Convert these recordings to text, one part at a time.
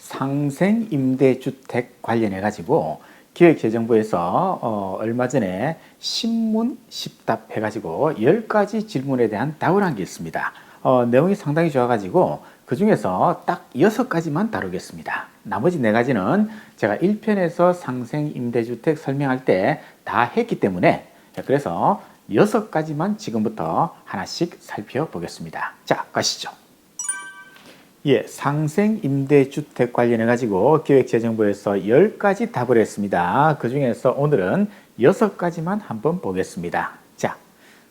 상생임대주택 관련해 가지고 기획재정부에서 얼마 전에 신문 10답 해가지고 10가지 질문에 대한 답을 한 게 있습니다. 내용이 상당히 좋아가지고 그 중에서 딱 6가지만 다루겠습니다. 나머지 4가지는 제가 1편에서 상생임대주택 설명할 때 다 했기 때문에 그래서 6가지만 지금부터 하나씩 살펴보겠습니다. 자, 가시죠. 예, 상생임대주택 관련해 가지고 기획재정부에서 10가지 답을 했습니다. 그 중에서 오늘은 6가지만 한번 보겠습니다. 자,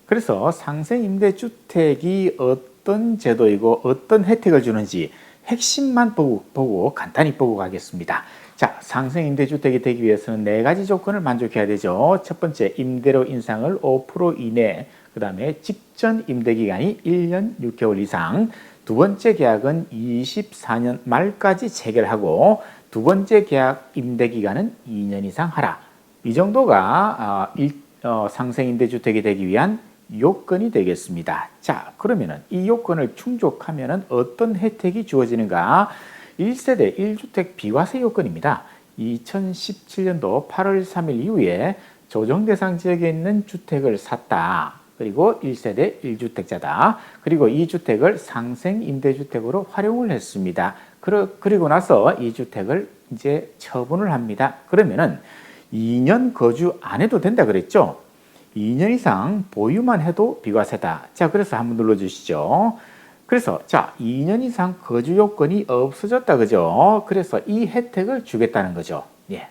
그래서 상생임대주택이 어떤 제도이고 어떤 혜택을 주는지 핵심만 보고 간단히 보고 가겠습니다. 자, 상생임대주택이 되기 위해서는 4가지 조건을 만족해야 되죠. 첫 번째, 임대료 인상을 5% 이내, 그 다음에 직전 임대기간이 1년 6개월 이상, 두 번째 계약은 24년 말까지 체결하고 두 번째 계약 임대기간은 2년 이상 하라. 이 정도가 상생임대주택이 되기 위한 요건이 되겠습니다. 자, 그러면은 이 요건을 충족하면은 어떤 혜택이 주어지는가? 1세대 1주택 비과세 요건입니다. 2017년도 8월 3일 이후에 조정 대상 지역에 있는 주택을 샀다. 그리고 1세대 1주택자다. 그리고 이 주택을 상생임대주택으로 활용을 했습니다. 그리고 나서 이 주택을 이제 처분을 합니다. 그러면은 2년 거주 안 해도 된다 그랬죠? 2년 이상 보유만 해도 비과세다. 자, 그래서 한번 눌러주시죠. 그래서 자, 2년 이상 거주 요건이 없어졌다 그죠? 그래서 이 혜택을 주겠다는 거죠. 예.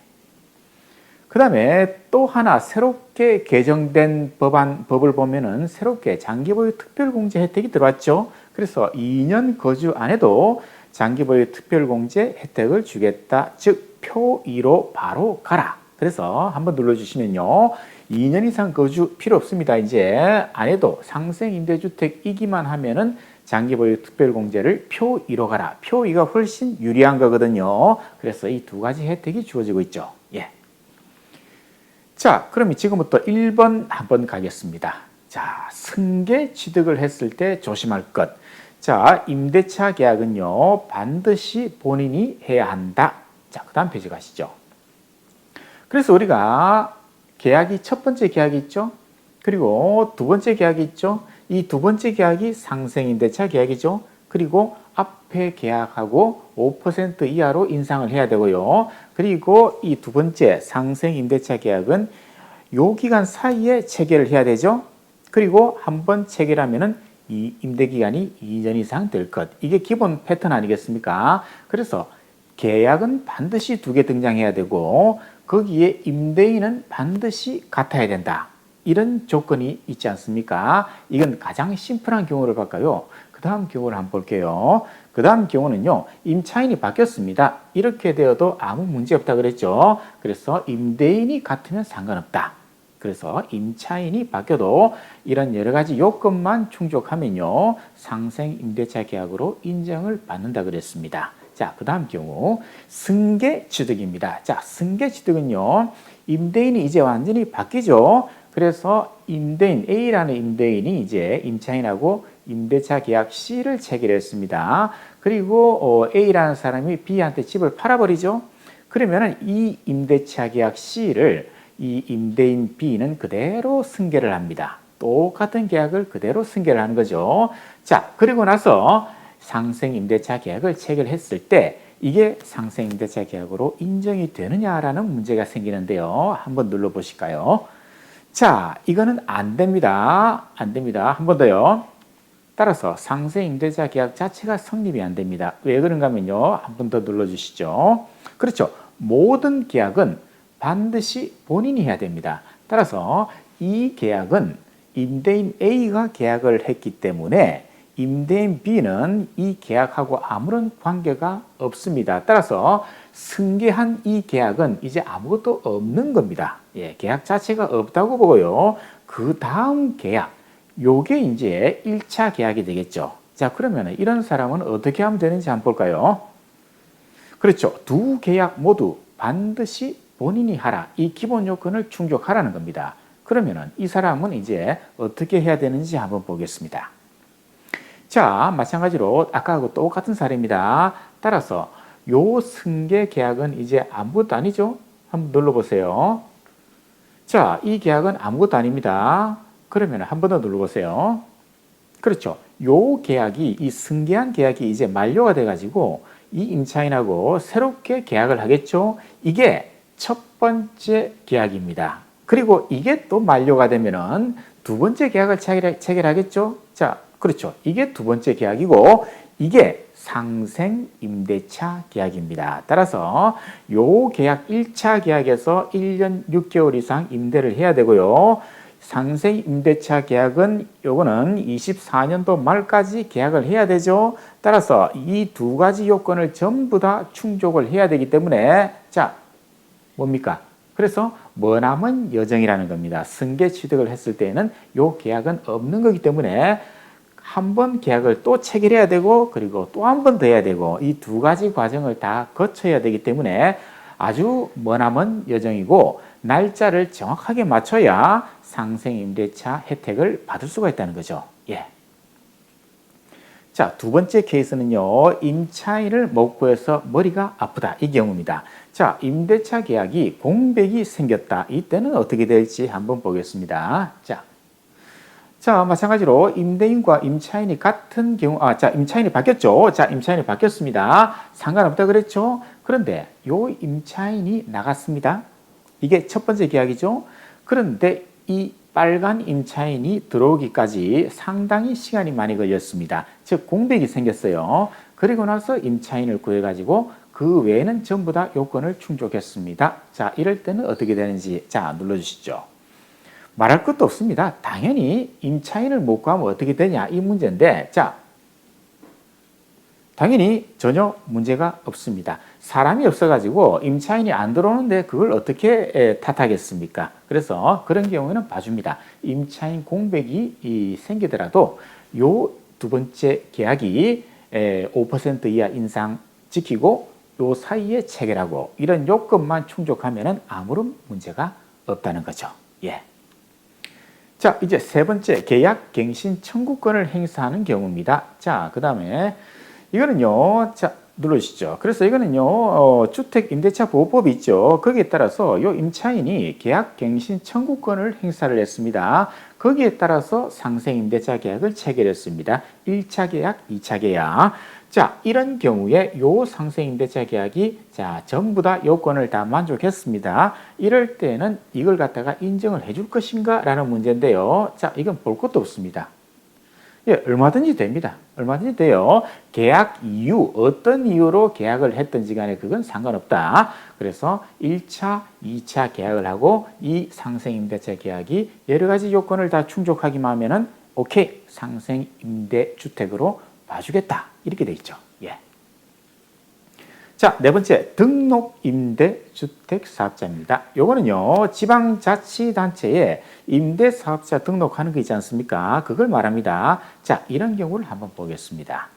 그 다음에 또 하나 새롭게 개정된 법을 보면은 새롭게 장기보유 특별공제 혜택이 들어왔죠. 그래서 2년 거주 안 해도 장기보유 특별공제 혜택을 주겠다. 즉 표2로 바로 가라. 그래서 한번 눌러주시면요. 2년 이상 거주 필요 없습니다. 이제 안 해도 상생임대주택이기만 하면은 장기보유 특별공제를 표2로 가라. 표2가 훨씬 유리한 거거든요. 그래서 이 2가지 혜택이 주어지고 있죠. 예. 자, 그럼 지금부터 1번 한번 가겠습니다. 자, 승계 취득을 했을 때 조심할 것. 자, 임대차 계약은요, 반드시 본인이 해야 한다. 자, 그 다음 페이지 가시죠. 그래서 우리가 계약이 첫 번째 계약이 있죠? 그리고 두 번째 계약이 있죠? 이 두 번째 계약이 상생임대차 계약이죠? 그리고 앞에 계약하고 5% 이하로 인상을 해야 되고요. 그리고 이 두 번째 상생임대차 계약은 요 기간 사이에 체결을 해야 되죠. 그리고 한번 체결하면은 이 임대기간이 2년 이상 될 것. 이게 기본 패턴 아니겠습니까? 그래서 계약은 반드시 2개 등장해야 되고 거기에 임대인은 반드시 같아야 된다. 이런 조건이 있지 않습니까? 이건 가장 심플한 경우를 볼까요? 그 다음 경우를 한번 볼게요. 그 다음 경우는요, 임차인이 바뀌었습니다. 이렇게 되어도 아무 문제 없다 그랬죠. 그래서 임대인이 같으면 상관없다. 그래서 임차인이 바뀌어도 이런 여러 가지 요건만 충족하면요, 상생임대차 계약으로 인정을 받는다 그랬습니다. 자, 그 다음 경우 승계 취득입니다. 자, 승계 취득은요, 임대인이 이제 완전히 바뀌죠. 그래서 임대인 A라는 임대인이 이제 임차인하고 임대차 계약 C를 체결했습니다. 그리고 A라는 사람이 B한테 집을 팔아버리죠. 그러면은 이 임대차 계약 C를 이 임대인 B는 그대로 승계를 합니다. 똑같은 계약을 그대로 승계를 하는 거죠. 자, 그리고 나서 상생임대차 계약을 체결했을 때 이게 상생임대차 계약으로 인정이 되느냐라는 문제가 생기는데요. 한번 눌러보실까요? 자, 이거는 안 됩니다. 안 됩니다. 한 번 더요. 따라서 상생임대차 계약 자체가 성립이 안 됩니다. 왜 그런가 하면요. 한 번 더 눌러주시죠. 그렇죠. 모든 계약은 반드시 본인이 해야 됩니다. 따라서 이 계약은 임대인 A가 계약을 했기 때문에 임대인 B는 이 계약하고 아무런 관계가 없습니다. 따라서 승계한 이 계약은 이제 아무것도 없는 겁니다. 예, 계약 자체가 없다고 보고요. 그 다음 계약, 요게 이제 1차 계약이 되겠죠. 자, 그러면 이런 사람은 어떻게 하면 되는지 한번 볼까요? 그렇죠. 2 계약 모두 반드시 본인이 하라. 이 기본 요건을 충족하라는 겁니다. 그러면 이 사람은 이제 어떻게 해야 되는지 한번 보겠습니다. 자, 마찬가지로 아까하고 똑같은 사례입니다. 따라서 요 승계 계약은 이제 아무것도 아니죠? 한번 눌러보세요. 자, 이 계약은 아무것도 아닙니다. 그러면 한 번 더 눌러보세요. 그렇죠. 요 계약이, 이 승계한 계약이 이제 만료가 돼가지고 이 임차인하고 새롭게 계약을 하겠죠. 이게 첫 번째 계약입니다. 그리고 이게 또 만료가 되면은 두 번째 계약을 체결하겠죠. 자, 그렇죠. 이게 두 번째 계약이고 이게 상생 임대차 계약입니다. 따라서 요 계약 1차 계약에서 1년 6개월 이상 임대를 해야 되고요. 상생 임대차 계약은 요거는 24년도 말까지 계약을 해야 되죠. 따라서 이 두 가지 요건을 전부 다 충족을 해야 되기 때문에 자, 뭡니까? 그래서 머나먼 여정이라는 겁니다. 승계 취득을 했을 때는 요 계약은 없는 거기 때문에 한 번 계약을 또 체결해야 되고 그리고 또 한 번 더 해야 되고 이 두 가지 과정을 다 거쳐야 되기 때문에 아주 머나먼 여정이고 날짜를 정확하게 맞춰야 상생 임대차 혜택을 받을 수가 있다는 거죠. 예. 자, 두 번째 케이스는요. 임차인을 못 구해서 머리가 아프다. 이 경우입니다. 자, 임대차 계약이 공백이 생겼다. 이때는 어떻게 될지 한번 보겠습니다. 자, 마찬가지로 임대인과 임차인이 같은 경우, 임차인이 바뀌었죠. 자, 임차인이 바뀌었습니다. 상관없다 그랬죠. 그런데 요 임차인이 나갔습니다. 이게 첫 번째 계약이죠. 그런데 이 빨간 임차인이 들어오기까지 상당히 시간이 많이 걸렸습니다. 즉 공백이 생겼어요. 그리고 나서 임차인을 구해가지고 그 외에는 전부 다 요건을 충족했습니다. 자, 이럴 때는 어떻게 되는지 자 눌러주시죠. 말할 것도 없습니다. 당연히 임차인을 못 구하면 어떻게 되냐 이 문제인데 자, 당연히 전혀 문제가 없습니다. 사람이 없어가지고 임차인이 안 들어오는데 그걸 어떻게 탓하겠습니까? 그래서 그런 경우에는 봐줍니다. 임차인 공백이 생기더라도 요 두 번째 계약이 5% 이하 인상 지키고 요 사이에 체결하고 이런 요건만 충족하면은 아무런 문제가 없다는 거죠. 예. 자, 이제 세 번째 계약 갱신 청구권을 행사하는 경우입니다. 자, 그 다음에 이거는요, 자, 눌러주시죠. 그래서 이거는요, 주택 임대차 보호법이 있죠. 거기에 따라서 요 임차인이 계약 갱신 청구권을 행사를 했습니다. 거기에 따라서 상생 임대차 계약을 체결했습니다. 1차 계약, 2차 계약. 자, 이런 경우에 요 상생 임대차 계약이 자, 전부 다 요건을 다 만족했습니다. 이럴 때는 이걸 갖다가 인정을 해줄 것인가 라는 문제인데요. 자, 이건 볼 것도 없습니다. 예, 얼마든지 됩니다. 얼마든지 돼요. 계약 이유, 어떤 이유로 계약을 했든지 간에 그건 상관없다. 그래서 1차, 2차 계약을 하고 이 상생임대차 계약이 여러 가지 요건을 다 충족하기만 하면은 오케이, 상생임대주택으로 봐주겠다. 이렇게 돼 있죠. 예. 자, 네 번째, 등록임대주택사업자입니다. 요거는요, 지방자치단체에 임대사업자 등록하는 거 있지 않습니까? 그걸 말합니다. 자, 이런 경우를 한번 보겠습니다.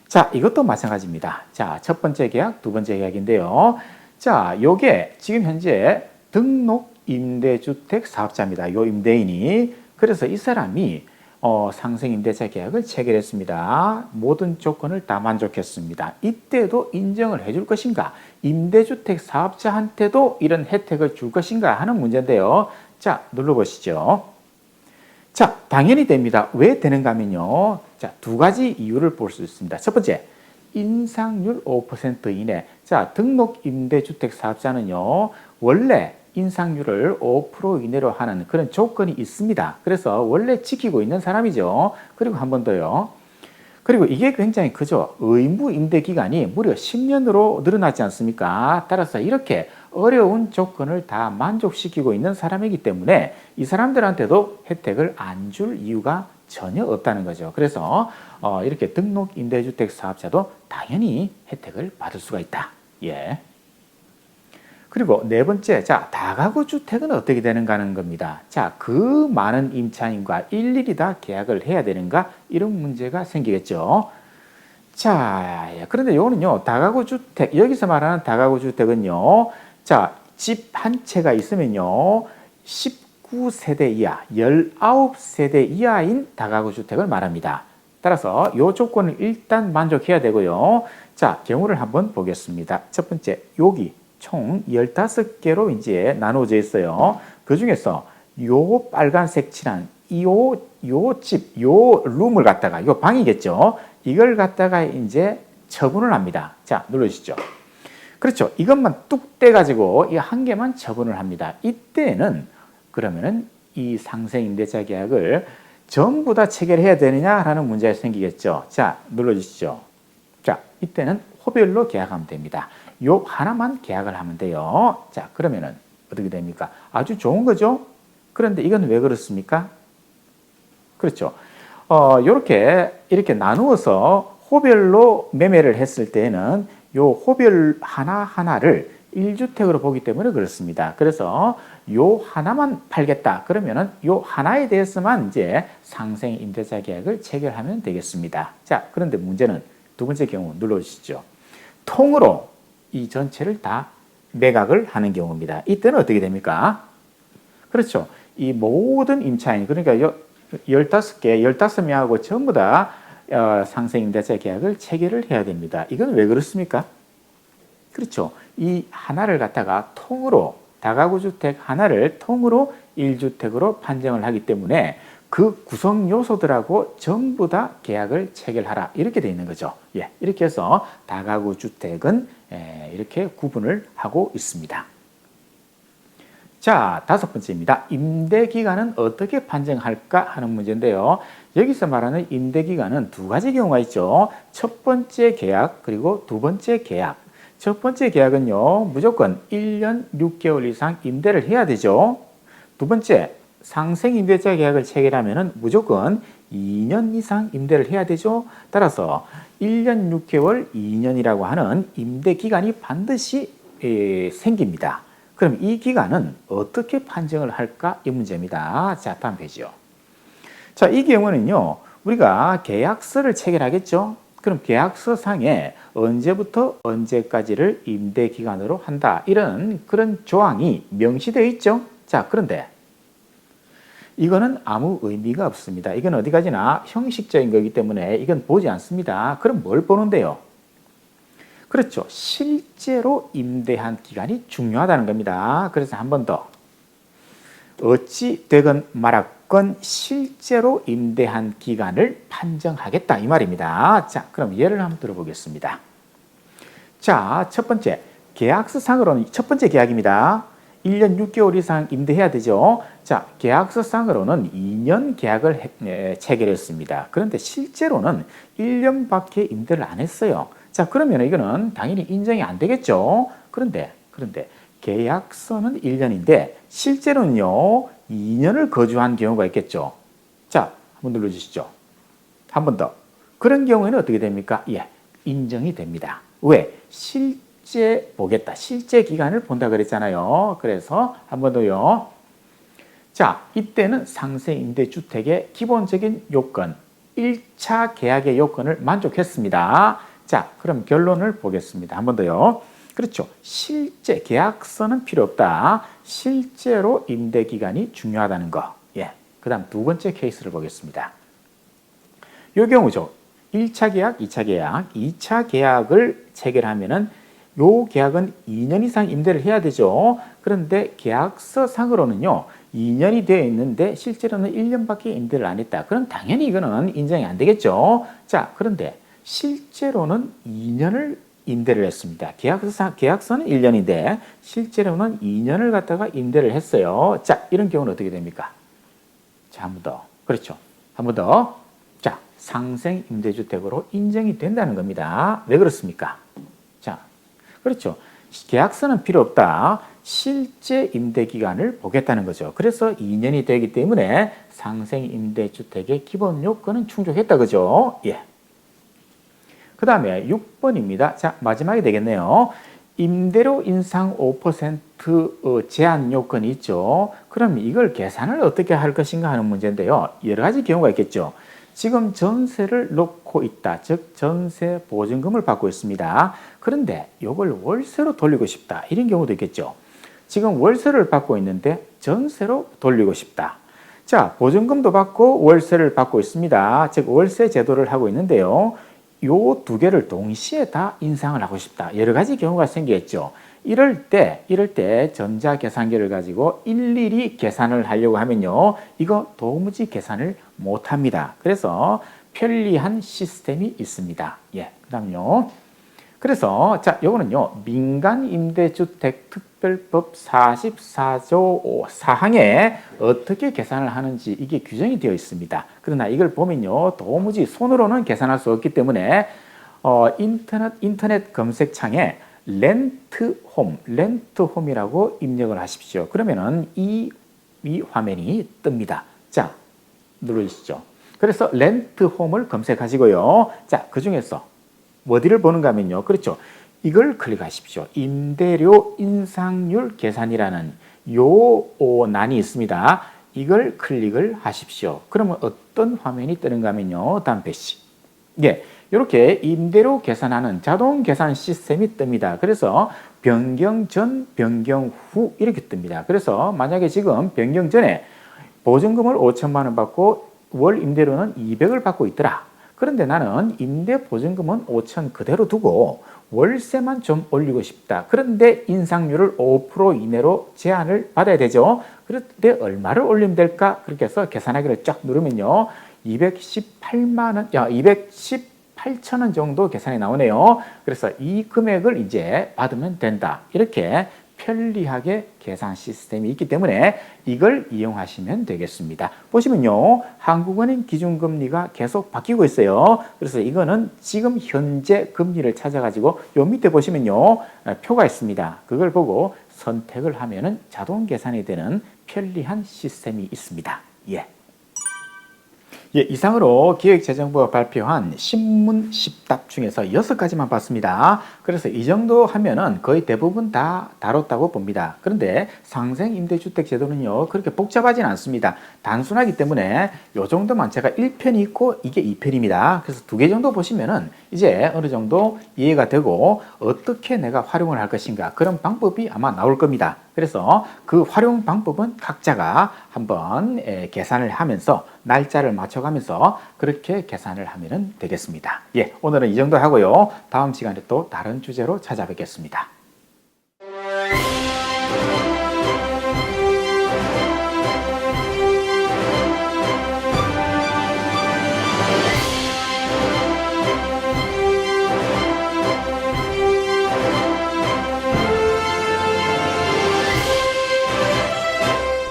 자, 이것도 마찬가지입니다. 자, 첫 번째 계약, 두 번째 계약인데요. 자, 요게 지금 현재 등록임대주택사업자입니다. 요 임대인이. 그래서 이 사람이 상생임대차 계약을 체결했습니다. 모든 조건을 다 만족했습니다. 이때도 인정을 해줄 것인가? 임대주택 사업자한테도 이런 혜택을 줄 것인가 하는 문제인데요. 자, 눌러보시죠. 자, 당연히 됩니다. 왜 되는가 하면요. 자, 두 가지 이유를 볼 수 있습니다. 첫 번째, 인상률 5% 이내. 자, 등록임대주택 사업자는요, 원래 인상률을 5% 이내로 하는 그런 조건이 있습니다. 그래서 원래 지키고 있는 사람이죠. 그리고 한 번 더요. 그리고 이게 굉장히 크죠. 의무 임대 기간이 무려 10년으로 늘어나지 않습니까? 따라서 이렇게 어려운 조건을 다 만족시키고 있는 사람이기 때문에 이 사람들한테도 혜택을 안 줄 이유가 전혀 없다는 거죠. 그래서 이렇게 등록 임대주택 사업자도 당연히 혜택을 받을 수가 있다. 예. 그리고 네 번째, 자, 다가구 주택은 어떻게 되는가 하는 겁니다. 자, 그 많은 임차인과 일일이 다 계약을 해야 되는가? 이런 문제가 생기겠죠. 자, 그런데 요거는요, 다가구 주택, 여기서 말하는 다가구 주택은요, 자, 집 한 채가 있으면요, 19세대 이하, 19세대 이하인 다가구 주택을 말합니다. 따라서 요 조건을 일단 만족해야 되고요. 자, 경우를 한번 보겠습니다. 첫 번째, 여기 총 15개로 이제 나누어져 있어요. 그 중에서 요 빨간색 칠한 요 집, 요 룸을 갖다가, 요 방이겠죠. 이걸 갖다가 이제 처분을 합니다. 자, 눌러주시죠. 그렇죠. 이것만 뚝 떼가지고 이 한 개만 처분을 합니다. 이때는 그러면은 이 상생임대차 계약을 전부 다 체결해야 되느냐라는 문제가 생기겠죠. 자, 눌러주시죠. 자, 이때는 호별로 계약하면 됩니다. 요 하나만 계약을 하면 돼요. 자, 그러면은 어떻게 됩니까? 아주 좋은 거죠? 그런데 이건 왜 그렇습니까? 그렇죠. 이렇게 나누어서 호별로 매매를 했을 때는 요 호별 하나하나를 1주택으로 보기 때문에 그렇습니다. 그래서 요 하나만 팔겠다. 그러면은 요 하나에 대해서만 이제 상생 임대차 계약을 체결하면 되겠습니다. 자, 그런데 문제는 두 번째 경우 눌러주시죠. 통으로 이 전체를 다 매각을 하는 경우입니다. 이때는 어떻게 됩니까? 그렇죠. 이 모든 임차인, 그러니까 15개, 15명하고 전부 다 상생임대차 계약을 체결을 해야 됩니다. 이건 왜 그렇습니까? 그렇죠. 이 하나를 갖다가 통으로, 다가구 주택 하나를 통으로 1주택으로 판정을 하기 때문에 그 구성 요소들하고 전부 다 계약을 체결하라. 이렇게 되어 있는 거죠. 예, 이렇게 해서 다가구 주택은 이렇게 구분을 하고 있습니다. 자, 다섯 번째입니다. 임대기간은 어떻게 판정할까 하는 문제인데요. 여기서 말하는 임대기간은 두 가지 경우가 있죠. 첫 번째 계약, 그리고 두 번째 계약. 첫 번째 계약은요, 무조건 1년 6개월 이상 임대를 해야 되죠. 두 번째, 상생임대차 계약을 체결하면 무조건 2년 이상 임대를 해야 되죠. 따라서 1년 6개월, 2년이라고 하는 임대기간이 반드시 생깁니다. 그럼 이 기간은 어떻게 판정을 할까? 이 문제입니다. 자, 다음 페이지요. 자, 이 경우는요, 우리가 계약서를 체결하겠죠? 그럼 계약서 상에 언제부터 언제까지를 임대 기간으로 한다. 이런 그런 조항이 명시되어 있죠? 자, 그런데 이거는 아무 의미가 없습니다. 이건 어디까지나 형식적인 거기 때문에 이건 보지 않습니다. 그럼 뭘 보는데요? 그렇죠. 실제로 임대한 기간이 중요하다는 겁니다. 그래서 한 번 더. 어찌 되건 말았건 실제로 임대한 기간을 판정하겠다 이 말입니다. 자, 그럼 예를 한번 들어보겠습니다. 자, 첫 번째 계약서 상으로는 첫 번째 계약입니다. 1년 6개월 이상 임대해야 되죠. 자, 계약서 상으로는 2년 계약을 체결했습니다. 그런데 실제로는 1년밖에 임대를 안 했어요. 자, 그러면 이거는 당연히 인정이 안 되겠죠. 그런데 계약서는 1년인데 실제로는요 2년을 거주한 경우가 있겠죠. 자, 한번 눌러주시죠. 한 번 더. 그런 경우에는 어떻게 됩니까? 예, 인정이 됩니다. 왜? 실제 보겠다. 실제 기간을 본다 그랬잖아요. 그래서 한 번 더요. 자, 이때는 상생임대주택의 기본적인 요건, 1차 계약의 요건을 만족했습니다. 자, 그럼 결론을 보겠습니다. 한 번 더요. 그렇죠. 실제 계약서는 필요 없다. 실제로 임대 기간이 중요하다는 거. 예. 그다음 두 번째 케이스를 보겠습니다. 요 경우죠. 1차 계약, 2차 계약. 2차 계약을 체결하면은 요 계약은 2년 이상 임대를 해야 되죠. 그런데 계약서 상으로는요. 2년이 되어 있는데 실제로는 1년밖에 임대를 안 했다. 그럼 당연히 이거는 인정이 안 되겠죠. 자, 그런데 실제로는 2년을 임대를 했습니다. 계약서는 1년인데 실제로는 2년을 갖다가 임대를 했어요. 자, 이런 경우는 어떻게 됩니까? 자, 한 번 더. 그렇죠. 한 번 더. 자, 상생 임대주택으로 인정이 된다는 겁니다. 왜 그렇습니까? 자, 그렇죠. 계약서는 필요 없다. 실제 임대 기간을 보겠다는 거죠. 그래서 2년이 되기 때문에 상생 임대주택의 기본 요건은 충족했다 그죠? 예. 그 다음에 6번입니다. 자, 마지막이 되겠네요. 임대료 인상 5% 제한 요건이 있죠. 그럼 이걸 계산을 어떻게 할 것인가 하는 문제인데요. 여러 가지 경우가 있겠죠. 지금 전세를 놓고 있다. 즉 전세 보증금을 받고 있습니다. 그런데 이걸 월세로 돌리고 싶다. 이런 경우도 있겠죠. 지금 월세를 받고 있는데 전세로 돌리고 싶다. 자, 보증금도 받고 월세를 받고 있습니다. 즉 월세 제도를 하고 있는데요. 요 두 개를 동시에 다 인상을 하고 싶다. 여러 가지 경우가 생기겠죠. 이럴 때 전자계산기를 가지고 일일이 계산을 하려고 하면요. 이거 도무지 계산을 못 합니다. 그래서 편리한 시스템이 있습니다. 예, 그다음요. 그래서 자, 요거는요. 민간임대주택특별법 44조 4항에 어떻게 계산을 하는지 이게 규정이 되어 있습니다. 그러나 이걸 보면요. 도무지 손으로는 계산할 수 없기 때문에 인터넷 검색창에 렌트홈이라고 입력을 하십시오. 그러면은 이 화면이 뜹니다. 자, 누르시죠. 그래서 렌트홈을 검색하시고요. 자, 그 중에서 어디를 보는가 하면요. 그렇죠. 이걸 클릭하십시오. 임대료 인상률 계산이라는 요 난이 있습니다. 이걸 클릭을 하십시오. 그러면 어떤 화면이 뜨는가 하면요. 다음 페이지. 예. 이렇게 임대료 계산하는 자동 계산 시스템이 뜹니다. 그래서 변경 전, 변경 후 이렇게 뜹니다. 그래서 만약에 지금 변경 전에 보증금을 5천만 원 받고 월 임대료는 200을 받고 있더라. 그런데 나는 임대 보증금은 5천 그대로 두고 월세만 좀 올리고 싶다. 그런데 인상률을 5% 이내로 제한을 받아야 되죠. 그런데 얼마를 올리면 될까? 그렇게 해서 계산하기를 쫙 누르면요. 218천 원 정도 계산이 나오네요. 그래서 이 금액을 이제 받으면 된다. 이렇게 편리하게 계산 시스템이 있기 때문에 이걸 이용하시면 되겠습니다. 보시면요. 한국은행 기준금리가 계속 바뀌고 있어요. 그래서 이거는 지금 현재 금리를 찾아가지고 요 밑에 보시면요. 표가 있습니다. 그걸 보고 선택을 하면은 자동 계산이 되는 편리한 시스템이 있습니다. 예. 예, 이상으로 기획재정부가 발표한 신문 10답 중에서 6가지만 봤습니다. 그래서 이 정도 하면은 거의 대부분 다 다뤘다고 봅니다. 그런데 상생임대주택 제도는요, 그렇게 복잡하진 않습니다. 단순하기 때문에 요 정도만 제가 1편이 있고 이게 2편입니다. 그래서 2개 정도 보시면은 이제 어느 정도 이해가 되고 어떻게 내가 활용을 할 것인가 그런 방법이 아마 나올 겁니다. 그래서 그 활용 방법은 각자가 한번 계산을 하면서 날짜를 맞춰가면서 그렇게 계산을 하면 되겠습니다. 예, 오늘은 이 정도 하고요. 다음 시간에 또 다른 주제로 찾아뵙겠습니다.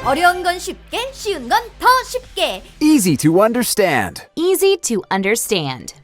어려운 건 쉽게, 쉬운 건 더 쉽게. Easy to understand. Easy to understand.